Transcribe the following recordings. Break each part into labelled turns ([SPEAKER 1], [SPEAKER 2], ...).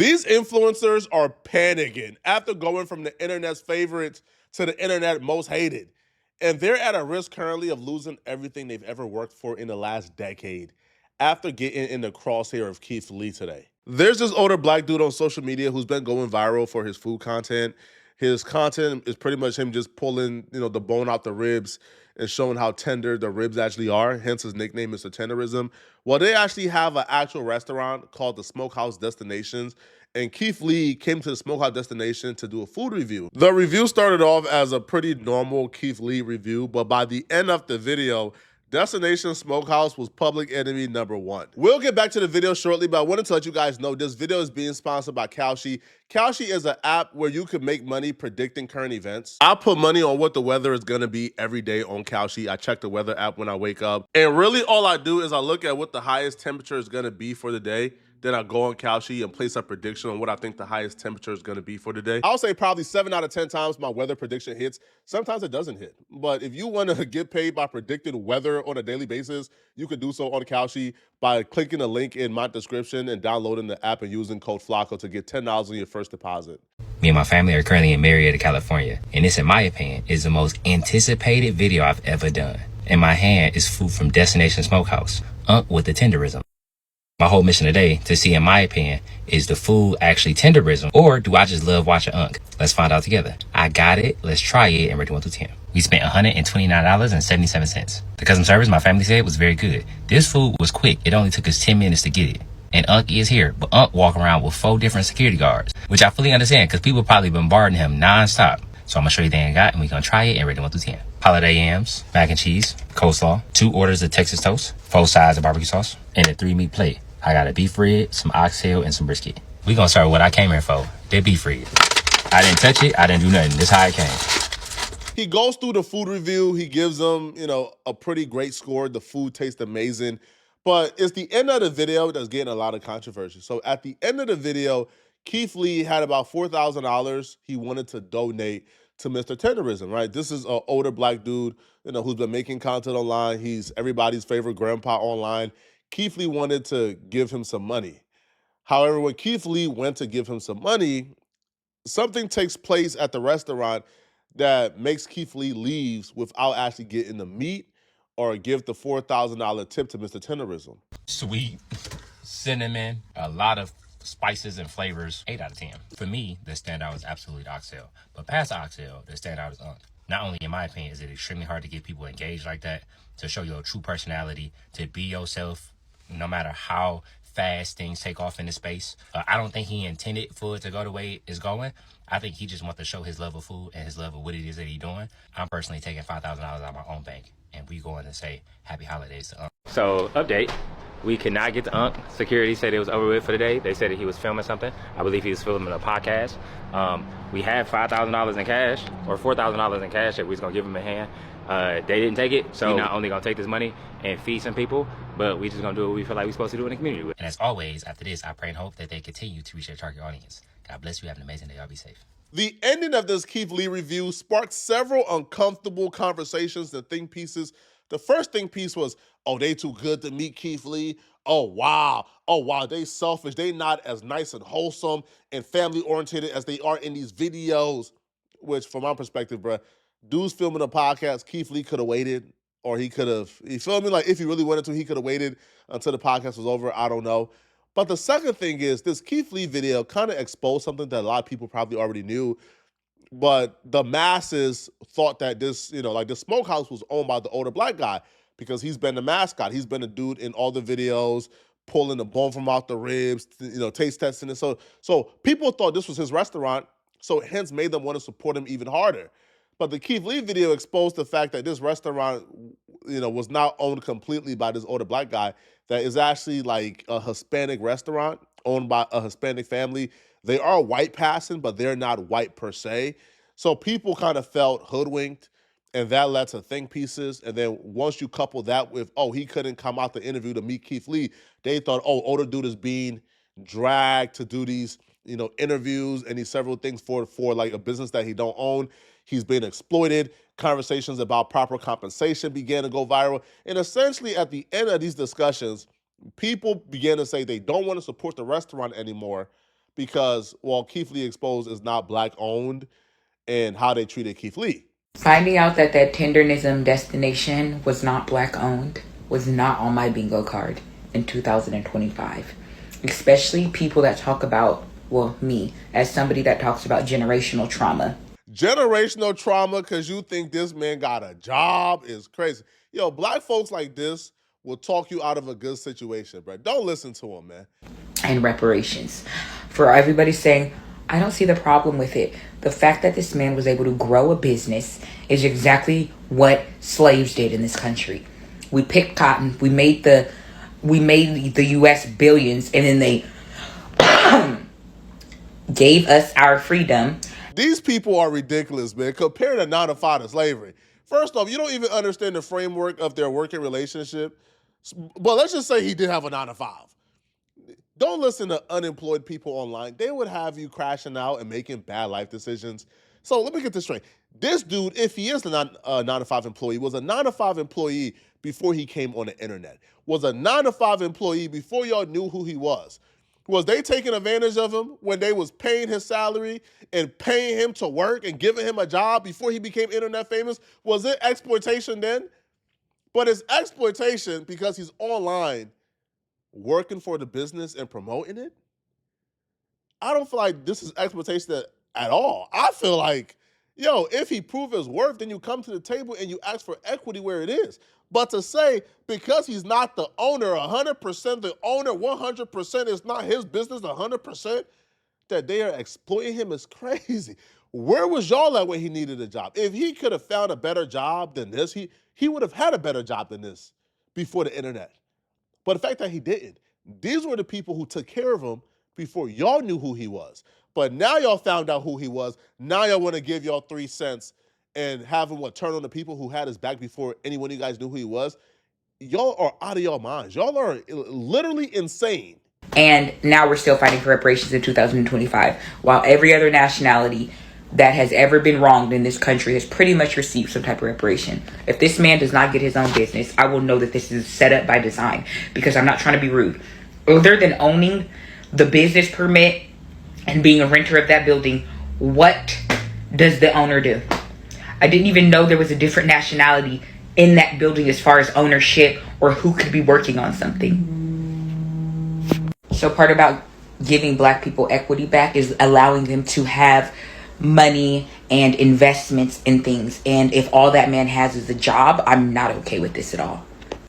[SPEAKER 1] These influencers are panicking after going from the internet's favorites to the internet most hated. And they're at a risk currently of losing everything they've ever worked for in the last decade after getting in the crosshair of Keith Lee today. There's this older black dude on social media who's been going viral for his food content. His content is pretty much him just pulling, the bone out the ribs and showing how tender the ribs actually are. Hence his nickname, Mr. Tenderism. Well, they actually have an actual restaurant called the Smokehouse Destinations. And Keith Lee came to the Smokehouse Destination to do a food review. The review started off as a pretty normal Keith Lee review, but by the end of the video, Destination Smokehouse was public enemy number one. We'll get back to the video shortly, but I wanted to let you guys know this video is being sponsored by Kalshi. Kalshi is an app where you can make money predicting current events. I put money on what the weather is gonna be every day on Kalshi. I check the weather app when I wake up. And really all I do is I look at what the highest temperature is gonna be for the day. Then I go on Kalshi and place a prediction on what I think the highest temperature is going to be for the day. I'll say probably 7 out of 10 times my weather prediction hits. Sometimes it doesn't hit. But if you want to get paid by predicting weather on a daily basis, you can do so on Kalshi by clicking the link in my description and downloading the app and using code FLACO to get $10 on your first deposit.
[SPEAKER 2] Me and my family are currently in Marietta, California, and this, in my opinion, is the most anticipated video I've ever done. In my hand is food from Destination Smokehouse, with the tenderism. My whole mission today to see, in my opinion, is the food actually tenderism, or do I just love watching Unc? Let's find out together. I got it, let's try it, and rate 1 through 10. We spent $129.77. The customer service my family said was very good. This food was quick, it only took us 10 minutes to get it. And Unc is here, but Unc walk around with 4 different security guards, which I fully understand because people probably bombarding him non-stop. So I'm gonna show you the thing I got, and we're gonna try it and rate it 1 through 10. Holiday yams, mac and cheese, coleslaw, 2 orders of Texas toast, 4 sides of barbecue sauce, and a 3-meat plate. I got a beef rib, some oxtail, and some brisket. We gonna start with what I came here for, the beef rib. I didn't touch it, I didn't do nothing. This how it came.
[SPEAKER 1] He goes through the food review. He gives them, a pretty great score. The food tastes amazing. But it's the end of the video that's getting a lot of controversy. So at the end of the video, Keith Lee had about $4,000 he wanted to donate to Mr. Tenderism, right? This is an older black dude, who's been making content online. He's everybody's favorite grandpa online. Keith Lee wanted to give him some money. However, when Keith Lee went to give him some money, something takes place at the restaurant that makes Keith Lee leaves without actually getting the meat or give the $4,000 tip to Mr. Tenderism.
[SPEAKER 2] Sweet, cinnamon, a lot of spices and flavors. 8 out of 10. For me, the standout is absolutely oxtail. But past oxtail, the standout is Unc. Not only, in my opinion, is it extremely hard to get people engaged like that, to show your true personality, to be yourself, no matter how fast things take off in the space. I don't think he intended for it to go the way it's going. I think he just wants to show his love of food and his love of what it is that he's doing. I'm personally taking $5,000 out of my own bank, and we going to say happy holidays to Unc. So, update. We could not get to Unc. Security said it was over with for the day. They said that he was filming something. I believe he was filming a podcast. We had $5,000 in cash, or $4,000 in cash that we was going to give him a hand. They didn't take it, so we're not only going to take this money and feed some people, but we just going to do what we feel like we're supposed to do in the community. And as always, after this, I pray and hope that they continue to reach their target audience. God bless you. Have an amazing day. Y'all be safe.
[SPEAKER 1] The ending of this Keith Lee review sparked several uncomfortable conversations and think pieces. The first think piece was, oh, they too good to meet Keith Lee. Oh, wow, they selfish. They not as nice and wholesome and family-oriented as they are in these videos, which from my perspective, bruh, dude's filming a podcast. Keith Lee could have waited, or he could have, you feel me? Like, if he really wanted to, he could have waited until the podcast was over. I don't know. But the second thing is this Keith Lee video kind of exposed something that a lot of people probably already knew, but the masses thought that this, like the smokehouse was owned by the older black guy because he's been the mascot. He's been the dude in all the videos, pulling the bone from out the ribs, taste testing it. So people thought this was his restaurant, so hence made them want to support him even harder. But the Keith Lee video exposed the fact that this restaurant, was not owned completely by this older black guy, that is actually like a Hispanic restaurant owned by a Hispanic family. They are white passing, but they're not white per se. So people kind of felt hoodwinked, and that led to think pieces. And then once you couple that with, oh, he couldn't come out the interview to meet Keith Lee, they thought, oh, older dude is being dragged to do these, interviews and these several things for like a business that he don't own. He's been exploited. Conversations about proper compensation began to go viral. And essentially at the end of these discussions, people began to say they don't want to support the restaurant anymore because, well, Keith Lee Exposed is not black owned and how they treated Keith Lee.
[SPEAKER 3] Finding out that Tendernism destination was not black owned was not on my bingo card in 2025. Especially people that talk about, well, me, as somebody that talks about generational trauma.
[SPEAKER 1] Generational trauma because you think this man got a job is crazy. Yo, black folks like this will talk you out of a good situation, bro. Don't listen to him, man.
[SPEAKER 3] And reparations. For everybody saying, I don't see the problem with it. The fact that this man was able to grow a business is exactly what slaves did in this country. We picked cotton, we made the US billions, and then they gave us our freedom.
[SPEAKER 1] These people are ridiculous, man. Comparing a 9-to-5 to slavery. First off, you don't even understand the framework of their working relationship. But let's just say he did have a 9-to-5. Don't listen to unemployed people online. They would have you crashing out and making bad life decisions. So let me get this straight. This dude, if he is a 9-to-5 employee, was a 9-to-5 employee before he came on the internet. Was a 9-to-5 employee before y'all knew who he was. Was they taking advantage of him when they was paying his salary and paying him to work and giving him a job before he became internet famous? Was it exploitation then? But it's exploitation because he's online working for the business and promoting it. I don't feel like this is exploitation at all. I feel like, yo, if he proves his worth, then you come to the table and you ask for equity where it is. But to say, because he's not the owner, 100%, the owner 100%, it's not his business 100%, that they are exploiting him is crazy. Where was y'all at when he needed a job? If he could have found a better job than this, he would have had a better job than this before the internet. But the fact that he didn't, these were the people who took care of him before y'all knew who he was. But now y'all found out who he was. Now y'all want to give y'all 3 cents and have him turn on the people who had his back before anyone of you guys knew who he was. Y'all are out of your minds. Y'all are literally insane.
[SPEAKER 3] And now we're still fighting for reparations in 2025, while every other nationality that has ever been wronged in this country has pretty much received some type of reparation. If this man does not get his own business, I will know that this is set up by design, because I'm not trying to be rude. Other than owning the business permit and being a renter of that building, what does the owner do? I didn't even know there was a different nationality in that building as far as ownership or who could be working on something. So part about giving black people equity back is allowing them to have money and investments in things. And if all that man has is a job, I'm not okay with this at all.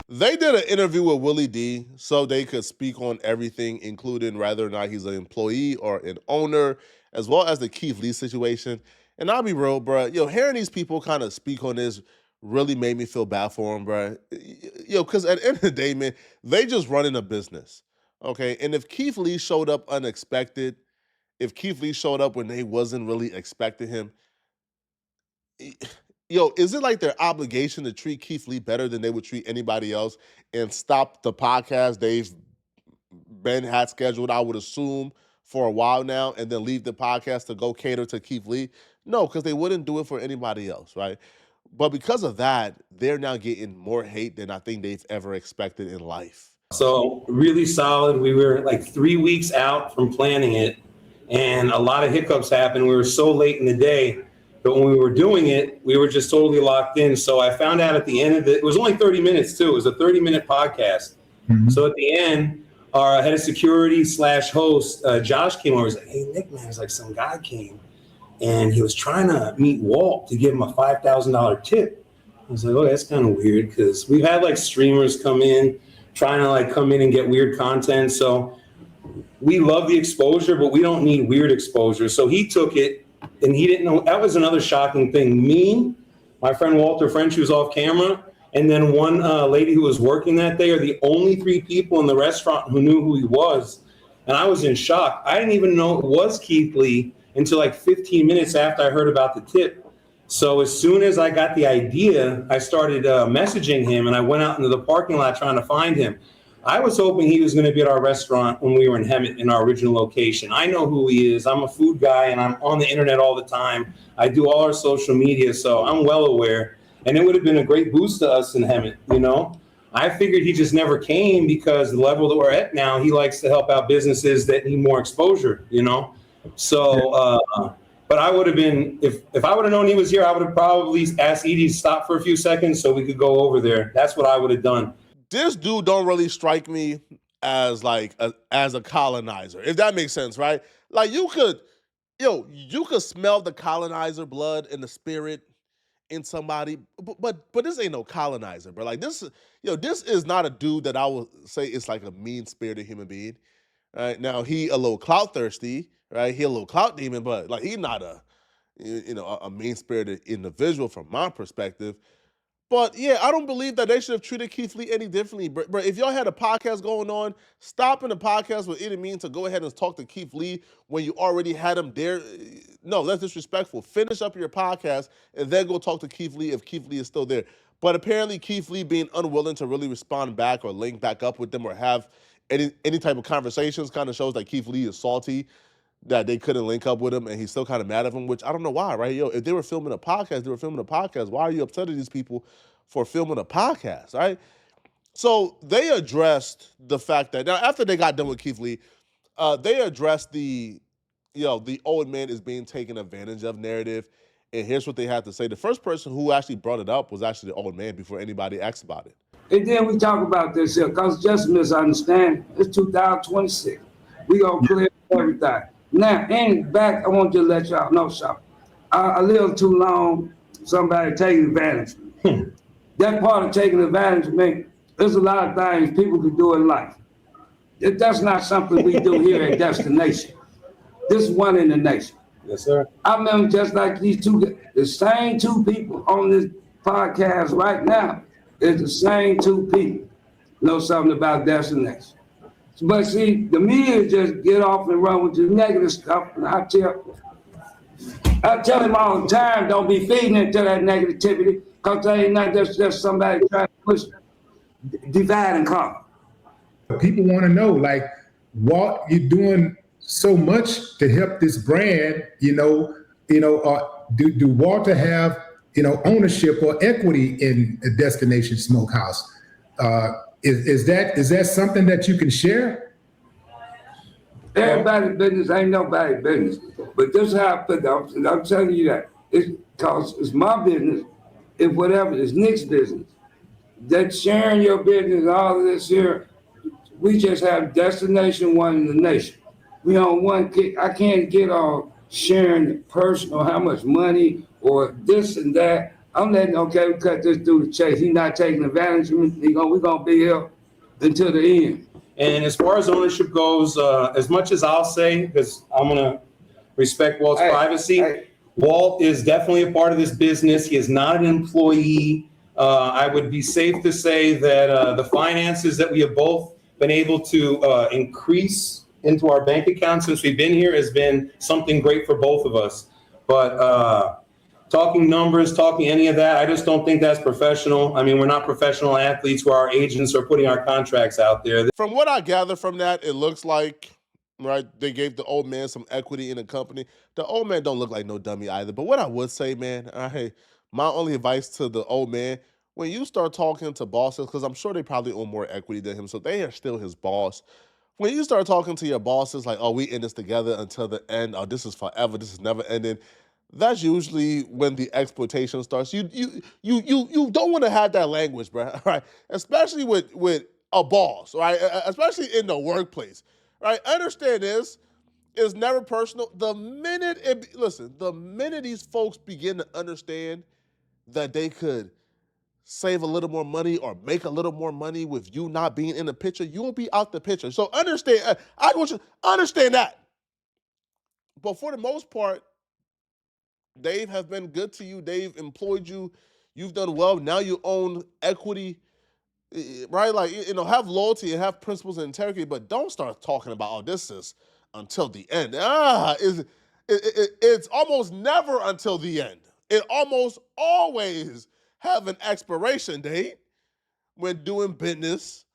[SPEAKER 1] They did an interview with Willie D so they could speak on everything, including whether or not he's an employee or an owner, as well as the Keith Lee situation. And I'll be real, bro. Yo, hearing these people kind of speak on this really made me feel bad for them, bro. Yo, because at the end of the day, man, they just running a business, okay? And if Keith Lee showed up unexpected, if Keith Lee showed up when they wasn't really expecting him, yo, is it like their obligation to treat Keith Lee better than they would treat anybody else and stop the podcast they've had scheduled, I would assume, for a while now, and then leave the podcast to go cater to Keith Lee? No, because they wouldn't do it for anybody else, right? But because of that, they're now getting more hate than I think they've ever expected in life.
[SPEAKER 4] So really solid. We were like 3 weeks out from planning it, and a lot of hiccups happened. We were so late in the day, but when we were doing it, we were just totally locked in. So I found out at the end of it was only 30 minutes too. It was a 30-minute podcast. Mm-hmm. So at the end, our head of security / host, Josh, came over. He's like, "Hey, Nick, man," it's like some guy came and he was trying to meet Walt to give him a $5,000 tip. I was like, "Oh, that's kind of weird," because we've had like streamers come in trying to like come in and get weird content. So we love the exposure, but we don't need weird exposure. So he took it and he didn't know. That was another shocking thing. Me, my friend Walter French, who was off camera, and then one lady who was working that day are the only 3 people in the restaurant who knew who he was. And I was in shock. I didn't even know it was Keith Lee until like 15 minutes after I heard about the tip. So as soon as I got the idea, I started messaging him, and I went out into the parking lot trying to find him. I was hoping he was going to be at our restaurant when we were in Hemet in our original location. I know who he is. I'm a food guy, and I'm on the internet all the time. I do all our social media, so I'm well aware. And it would have been a great boost to us in Hemet, you know. I figured he just never came because the level that we're at now, he likes to help out businesses that need more exposure, you know? So, but I would have been, if I would have known he was here, I would have probably asked Edie to stop for a few seconds so we could go over there. That's what I would have done.
[SPEAKER 1] This dude don't really strike me as like as a colonizer, if that makes sense, right? Like you could smell the colonizer blood in the spirit in somebody, but this ain't no colonizer, bro. Like this is not a dude that I would say is like a mean spirited human being. Right now, he a little clout thirsty, right? He a little clout demon, but like he not a mean spirited individual from my perspective. But yeah, I don't believe that they should have treated Keith Lee any differently. But if y'all had a podcast going on, stopping the podcast with any means to go ahead and talk to Keith Lee when you already had him there, no, that's disrespectful. Finish up your podcast and then go talk to Keith Lee if Keith Lee is still there. But apparently Keith Lee being unwilling to really respond back or link back up with them or have any type of conversations kind of shows that Keith Lee is salty that they couldn't link up with him, and he's still kind of mad at him, which I don't know why, right? Yo, if they were filming a podcast, they were filming a podcast. Why are you upset at these people for filming a podcast, right? So they addressed the fact that, now after they got done with Keith Lee, they addressed the old man is being taken advantage of narrative, and here's what they had to say. The first person who actually brought it up was actually the old man before anybody asked about it.
[SPEAKER 5] And then we talk about this here, because just misunderstand, it's 2026. We gonna clear everything. Now, and back, I want to let y'all know something. I lived too long, somebody taking advantage of me. That part of taking advantage of me, there's a lot of things people can do in life. That's not something we do here at Destination. This is one in the nation.
[SPEAKER 4] Yes, sir.
[SPEAKER 5] I remember just like the same two people on this podcast right now, is the same two people know something about Destination. But see, the media just get off and run with the negative stuff, and I tell him all the time, don't be feeding into that negativity, because they ain't not just somebody trying to push, divide and conquer.
[SPEAKER 6] People want to know, like, Walt, you're doing so much to help this brand, do Walter have, ownership or equity in a Destination Smokehouse? Is that something that you can share?
[SPEAKER 5] Everybody's business ain't nobody's business. But this is how I put it. I'm telling you that. It's because it's my business. If whatever, it's Nick's business. That sharing your business, all of this here, we just have Destination One in the nation. We on one kick. I can't get all sharing personal, how much money or this and that. I'm letting, we cut this dude a chase. He's not taking advantage of me. We're going to be here until the end.
[SPEAKER 4] And as far as ownership goes, as much as I'll say, because I'm going to respect Walt's privacy, Walt is definitely a part of this business. He is not an employee. I would be safe to say that the finances that we have both been able to increase into our bank account since we've been here has been something great for both of us. But talking numbers, talking any of that, I just don't think that's professional. I mean, we're not professional athletes where our agents are putting our contracts out there.
[SPEAKER 1] From what I gather from that, it looks like, right, they gave the old man some equity in the company. The old man don't look like no dummy either. But what I would say, man, my only advice to the old man, when you start talking to bosses, because I'm sure they probably own more equity than him, so they are still his boss. When you start talking to your bosses like, oh, we in this together until the end, oh, this is forever, this is never ending, that's usually when the exploitation starts. You don't want to have that language, bro, right? Especially with a boss, right? Especially in the workplace, right? Understand this, it's never personal. The minute these folks begin to understand that they could save a little more money or make a little more money with you not being in the picture, you will be out the picture. So understand, I want you to understand that. But for the most part, Dave has been good to you. Dave employed you. You've done well. Now you own equity, right? Like, have loyalty and have principles and integrity, but don't start talking about, oh, this is until the end. It's almost never until the end. It almost always have an expiration date when doing business,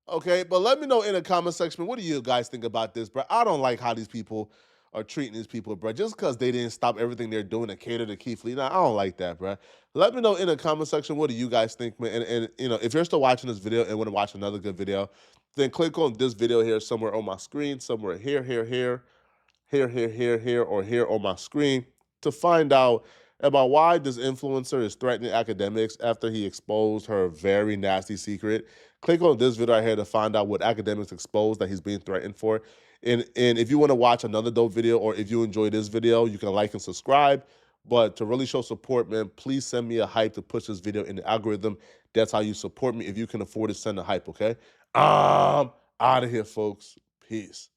[SPEAKER 1] okay? But let me know in the comment section, what do you guys think about this, bro? I don't like how these people are treating these people, bro, just because they didn't stop everything they're doing to cater to Keith Lee. Nah, I don't like that, bro. Let me know in the comment section, what do you guys think, man? And you know, if you're still watching this video and want to watch another good video, then click on this video here somewhere on my screen, somewhere here, or here on my screen to find out about why this influencer is threatening academics after he exposed her very nasty secret. Click on this video right here to find out what academics exposed that he's being threatened for. And if you want to watch another dope video, or if you enjoy this video, you can like and subscribe. But to really show support, man, please send me a hype to push this video in the algorithm. That's how you support me. If you can afford to send a hype, okay? Out of here, folks. Peace.